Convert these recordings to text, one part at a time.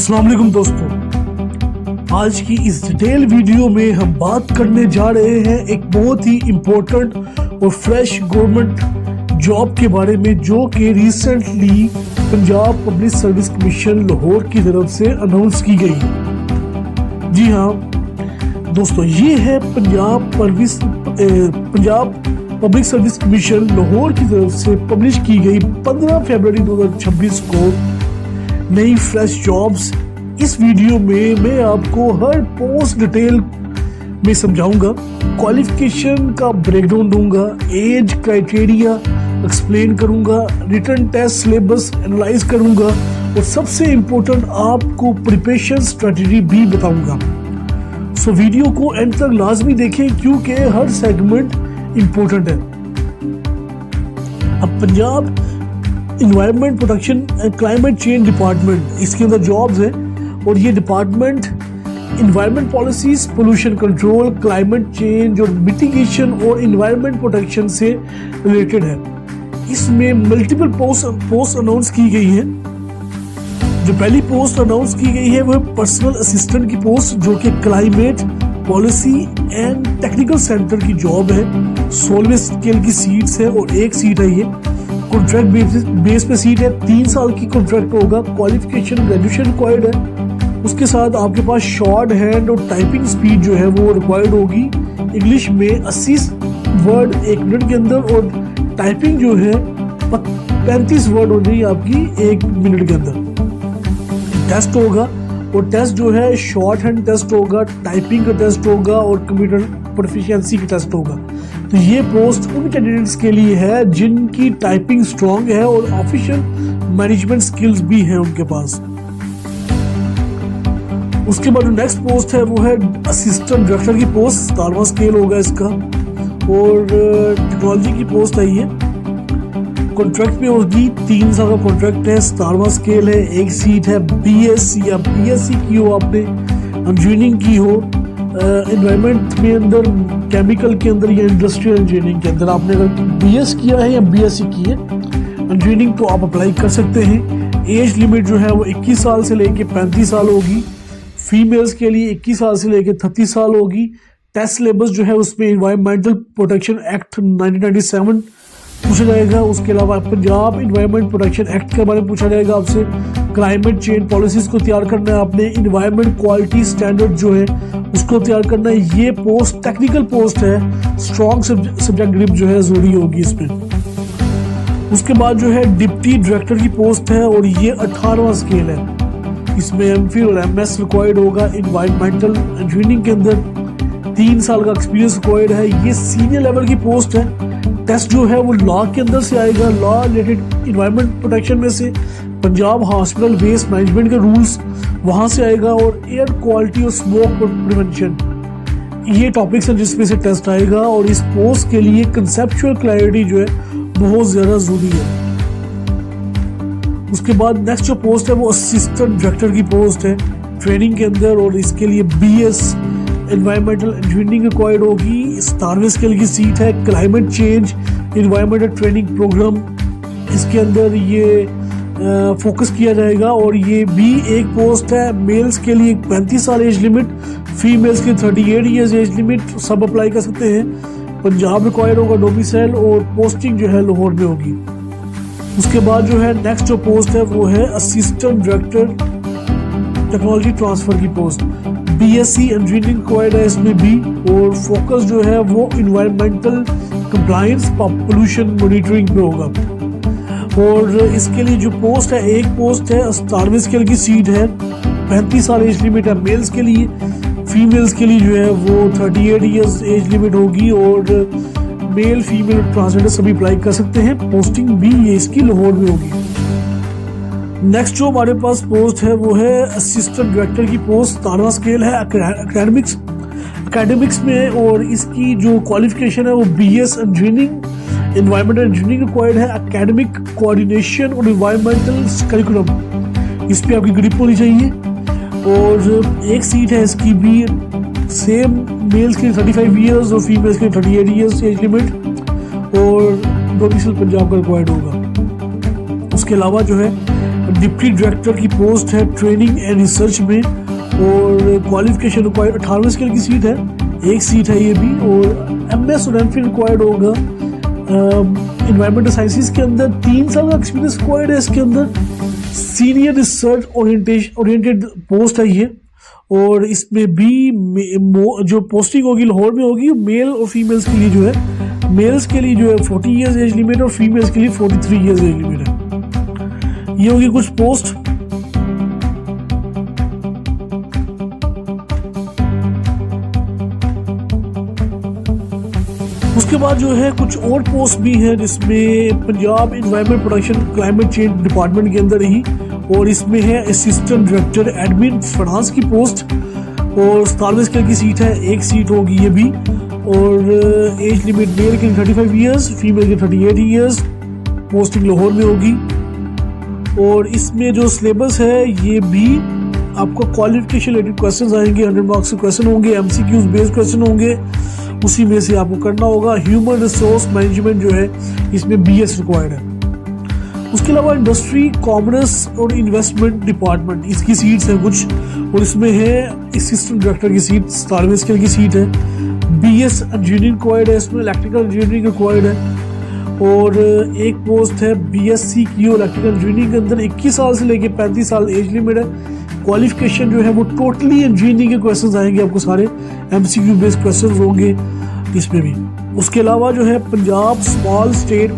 अस्सलाम वालेकुम दोस्तों, आज की इस डिटेल वीडियो में हम बात करने जा रहे हैं एक बहुत ही इम्पोर्टेंट और फ्रेश गवर्नमेंट जॉब के बारे में, जो कि recently Punjab public service commission Lahore की तरफ से अनाउंस की गई है। जी हाँ दोस्तों, ये है Punjab public service commission Lahore की तरफ से पब्लिश की गई 15 फरवरी 2026 को नई फ्रेश जॉब्स। इस वीडियो में मैं आपको हर पोस्ट डिटेल में समझाऊंगा, क्वालिफिकेशन का ब्रेकडाउन दूंगा, एज क्राइटेरिया एक्सप्लेन करूंगा, रिटन टेस्ट सिलेबस एनालाइज करूंगा और सबसे इम्पोर्टेंट आपको प्रिपरेशन स्ट्रेटजी भी बताऊंगा। सो वीडियो को एंड तक लाजमी देखें क्योंकि हर सेगमेंट इम्पोर्टेंट है। अब Punjab environment protection and climate change department, इसके अंदर जॉब्स हैं और ये department environment policies, pollution control, climate change और मिटिगेशन और इन्वायरमेंट प्रोटेक्शन से रिलेटेड है। इसमें मल्टीपल पोस्ट अनाउंस की गई है। जो पहली पोस्ट अनाउंस की गई है वो है पर्सनल असिस्टेंट की पोस्ट, जो कि climate policy and technical centre की जॉब है। 16वें स्केल की सीट्स है और एक सीट है, ये कॉन्ट्रैक्ट बेस पे सीट है। 3 साल की कॉन्ट्रैक्ट होगा। क्वालिफिकेशन ग्रेजुएशन रिक्वायर्ड है। उसके साथ आपके पास शॉर्ट हैंड और टाइपिंग स्पीड जो है वो रिक्वायर्ड होगी। इंग्लिश में 80 वर्ड 1 मिनट के अंदर और टाइपिंग जो है 35 वर्ड हो रही है आपकी 1 मिनट के अंदर। टेस्ट होगा और टेस्ट जो है शॉर्ट हैंड टेस्ट होगा, टाइपिंग का टेस्ट होगा और कंप्यूटर प्रोफिशिएंसी का टेस्ट होगा। तो ये पोस्ट उन कैंडिडेट्स के लिए है जिनकी टाइपिंग स्ट्रांग है और ऑफिशियल मैनेजमेंट स्किल्स भी हैं उनके पास। उसके बाद नेक्स्ट पोस्ट है वो है असिस्टेंट डायरेक्टर की पोस्ट। 17वां स्केल होगा इसका और टेक्नोलॉजी की पोस्ट है ये। कॉन्ट्रैक्ट पे होगी, 3 साल का कॉन्ट्रैक्ट है। 17वां स्केल है। एक सीट है। बीएससी या बीएससी की हो आपने, इंजीनियरिंग की हो, एनवायरनमेंट में अंदर, केमिकल के अंदर या इंडस्ट्रियल इंजीनियरिंग के अंदर आपने अगर बीएस किया है या बीएससी की है इंजीनियरिंग तो आप अप्लाई कर सकते हैं। एज लिमिट जो है वो 21 साल से लेके 35 साल होगी। फीमेल्स के लिए 21 साल से लेके 30 साल होगी। टेस्ट सिलेबस जो है उसमें इन्वायरमेंटल प्रोटेक्शन एक्ट 1997 पूछा जाएगा। उसके अलावा पंजाब इन्वायरमेंट प्रोटेक्शन एक्ट के बारे में पूछा जाएगा आपसे। क्लाइमेट चेंज पॉलिसीज को तैयार करना है आपने। इन्वायरमेंट क्वालिटी स्टैंडर्ड जो है उसको तैयार करना है। ये पोस्ट टेक्निकल पोस्ट है। स्ट्रॉन्ग सब्जेक्ट ग्रिप जो है जरूरी होगी इसमें। उसके बाद जो है डिप्टी डायरेक्टर की पोस्ट है और ये 18वां स्केल है। इसमें एमफिल और एमएस रिक्वायर्ड होगा। इन्वायरमेंटल इंजीनियरिंग के अंदर 3 साल का एक्सपीरियंस रिक्वायर्ड है। ये सीनियर लेवल की पोस्ट है। टेस्ट जो है वो लॉ के अंदर से आएगा, लॉ रिलेटेड इन्वायरमेंट प्रोटेक्शन में से पंजाब हॉस्पिटल वेस्ट मैनेजमेंट के रूल्स वहां से आएगा और एयर क्वालिटी और स्मोक प्रिवेंशन, ये टॉपिक्स हैं जिसमें से टेस्ट आएगा। और इस पोस्ट के लिए कंसेप्चुअल क्लैरिटी जो है बहुत ज्यादा जरूरी है। उसके बाद नेक्स्ट जो पोस्ट है वो असिस्टेंट डायरेक्टर की पोस्ट है ट्रेनिंग के अंदर और इसके लिए बीएस एनवायरमेंटल इंजीनियरिंग रिक्वायर्ड होगी। 17वें स्केल की सीट है। Climate change environmental training program इसके अंदर ये फोकस किया जाएगा और ये भी एक पोस्ट है। मेल्स के लिए 35 साल एज लिमिट, फीमेल्स के 38 ईयर्स एज लिमिट, सब अप्लाई कर सकते हैं। पंजाब रिक्वायर्ड होगा डोमिसाइल और पोस्टिंग जो है लाहौर में होगी। उसके बाद जो है नेक्स्ट जो पोस्ट है वो है असिस्टेंट डायरेक्टर टेक्नोलॉजी ट्रांसफर की पोस्ट। बीएससी इंजीनियरिंग रिक्वायर्ड है इसमें भी और फोकस जो है वो इन्वायरमेंटल कंप्लायंस पोल्यूशन मॉनिटरिंग पे होगा। और इसके लिए जो पोस्ट है एक पोस्ट है। 17वें स्केल की सीट है। 35 साल एज लिमिट है मेल्स के लिए। फीमेल्स के लिए जो है वो 38 ईयर्स एज लिमिट होगी और मेल फीमेल ट्रांसजेंडर सभी अप्लाई कर सकते हैं। पोस्टिंग भी ये इसकी लाहौर में होगी। नेक्स्ट जो हमारे पास पोस्ट है वो है असिस्टेंट डायरेक्टर की पोस्ट। 17वां स्केल है। एकेडमिक्स में और इसकी जो क्वालिफिकेशन है वो BS engineering environmental engineering required है। एकेडमिक कोऑर्डिनेशन और एनवायरमेंटल करिकुलम इस पे आपकी ग्रिप होनी चाहिए। और एक सीट है इसकी भी सेम, मेल्स के 35 ईयर्स और फीमेल्स के 38 ईयर्स एज लिमिट और डोमिसाइल पंजाब का रिक्वायर्ड होगा। उसके अलावा जो है डिप्टी डायरेक्टर की पोस्ट है ट्रेनिंग एंड रिसर्च में, और क्वालिफिकेशन रिक्वायर्ड 18वें स्केल की सीट है, एक सीट है ये भी, और MS और MPhil रिक्वायर्ड होगा। इन्वायरमेंटल साइंसेस के अंदर 3 साल का एक्सपीरियंस रिक्वायर्ड है इसके अंदर। सीनियर रिसर्च ओरिएंटेड पोस्ट है ये, और इसमें भी जो पोस्टिंग होगी लाहौर में होगी, मेल और फीमेल्स के लिए जो है, मेल्स के लिए जो है 40 ईयर्स एज लिमिट और फीमेल्स के लिए 43 ईयर्स एज लिमिट है। ये होगी कुछ पोस्ट। उसके बाद जो है कुछ और पोस्ट भी है, जिसमें Punjab environment protection climate change department के अंदर ही, और इसमें है असिस्टेंट डायरेक्टर एडमिन फाइनेंस की पोस्ट, और 17वें स्केल की सीट है, एक सीट होगी ये भी, और एज लिमिट मेल के लिए 35 ईयर्स, फीमेल के 38 ईयर्स, पोस्टिंग लाहौर में होगी। और इसमें जो सिलेबस है ये भी आपको क्वालिफिकेशन रिलेटेड क्वेश्चंस आएंगे, 100 मार्क्स के क्वेश्चन होंगे, MCQs बेस्ड क्वेश्चन होंगे, उसी में से आपको करना होगा। ह्यूमन रिसोर्स मैनेजमेंट जो है इसमें BS रिक्वायर्ड है। उसके अलावा इंडस्ट्री, कॉमर्स और इन्वेस्टमेंट डिपार्टमेंट, इसकी सीट्स हैं कुछ, और इसमें है असिस्टेंट डायरेक्टर की सीट, 17वें स्केल की सीट है। BS इंजीनियरिंग रिक्वायर्ड है, इसमें इलेक्ट्रिकल इंजीनियरिंग रिक्वायर्ड है, और एक पोस्ट है BSc की इलेक्ट्रिकल इंजीनियरिंग के अंदर 21 साल से लेके 35 साल एज लिमिट है। क्वालिफिकेशन जो है वो टोटली इंजीनियरिंग के क्वेश्चंस आएंगे आपको सारे, MCQ बेस्ड क्वेश्चंस होंगे इसमें भी। उसके अलावा जो है पंजाब स्मॉल स्टेट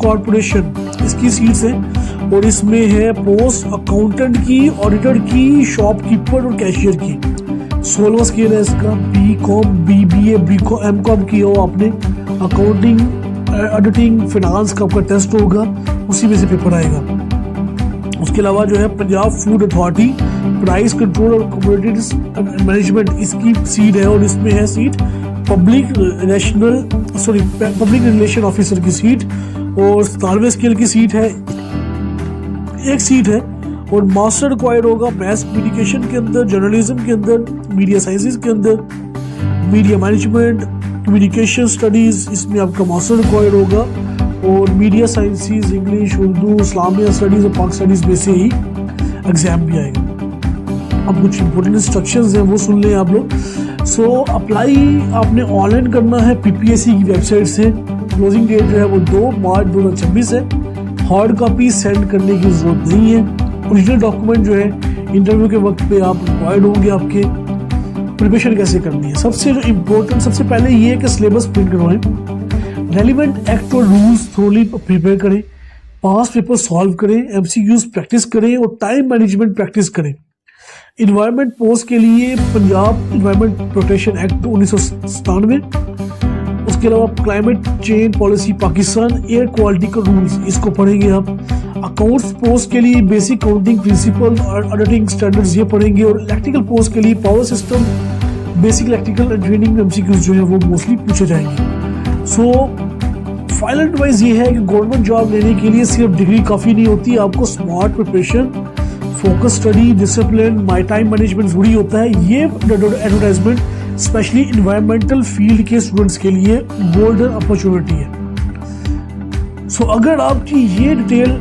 कॉर्पोरेशन, इसकी सीट्स हैं, और इसमें है पोस्ट अकाउंटेंट की, ऑडिटर की, शॉपकीपर और कैशियर की। 16वां स्केल है इसका। BCom, BBA, MCom की हो आपने, अकाउंटिंग, ऑडिटिंग, फाइनेंस का आपका टेस्ट होगा, उसी में से पेपर आएगा। उसके अलावा जो है Punjab food authority price control और कमोडिटीज मैनेजमेंट, इसकी सीट है, और इसमें है सीट पब्लिक रिलेशन ऑफिसर की सीट, और 17वें स्केल की सीट है, एक सीट है, और मास्टर रिक्वायर्ड होगा मैथ कम्युनिकेशन के अंदर, जर्नलिज्म के अंदर, मीडिया साइंसेज के अंदर, मीडिया मैनेजमेंट, कम्युनिकेशन स्टडीज, इसमें आपका मास्टर रिक्वायर्ड होगा, और media sciences, English, Urdu, Islamia studies और पाक स्टडीज में से ही एग्जाम भी आएगा। अब कुछ इंपॉर्टेंट इंस्ट्रक्शंस हैं वो सुन लें आप लोग। सो अप्लाई आपने ऑनलाइन करना है PPSC की वेबसाइट से। क्लोजिंग डेट जो है वो 2 मार्च 2026 है। हार्ड कॉपी सेंड करने की जरूरत नहीं है। ओरिजिनल डॉक्यूमेंट जो है इंटरव्यू के वक्त पे आप रिक्वायर्ड होंगे आपके। प्रिपरेशन कैसे करनी है, सबसे जो इम्पोर्टेंट, सबसे पहले ये है कि सिलेबस प्रिंट करवाएं, रेलिवेंट एक्ट और रूल्स थोड़ी प्रिपेयर करें, पास्ट पेपर सॉल्व करें, MCQs प्रैक्टिस करें, और टाइम मैनेजमेंट प्रैक्टिस करें। इन्वायरमेंट पोस्ट के लिए पंजाब इन्वायरमेंट प्रोटेक्शन एक्ट 1997, उसके अलावा climate change policy Pakistan, air quality का रूल्स, इसको पढ़ेंगे आप। अकाउंट्स पोस्ट के लिए बेसिक काउंटिंग प्रिंसिपल और ऑडिटिंग स्टैंडर्ड्स ये पढ़ेंगे, और इलेक्ट्रिकल पोस्ट के लिए power system, basic electrical engineering MCQs जो है वो मोस्टली पूछे जाएंगे। सो फाइनल एडवाइस ये है कि गवर्नमेंट जॉब लेने के लिए सिर्फ डिग्री काफ़ी नहीं होती, आपको smart preparation, focus study, discipline, my time management जरूरी होता है। ये एडवर्टाइजमेंट स्पेशली इन्वायरमेंटल फील्ड के स्टूडेंट्स के लिए गोल्डन अपॉर्चुनिटी है। सो अगर आपकी ये डिटेल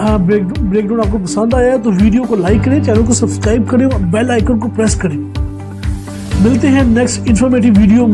ब्रेकडाउन आपको पसंद आया है तो वीडियो को लाइक करें, चैनल को सब्सक्राइब करें और बेल आइकन को प्रेस करें। मिलते हैं नेक्स्ट इंफॉर्मेटिव वीडियो में।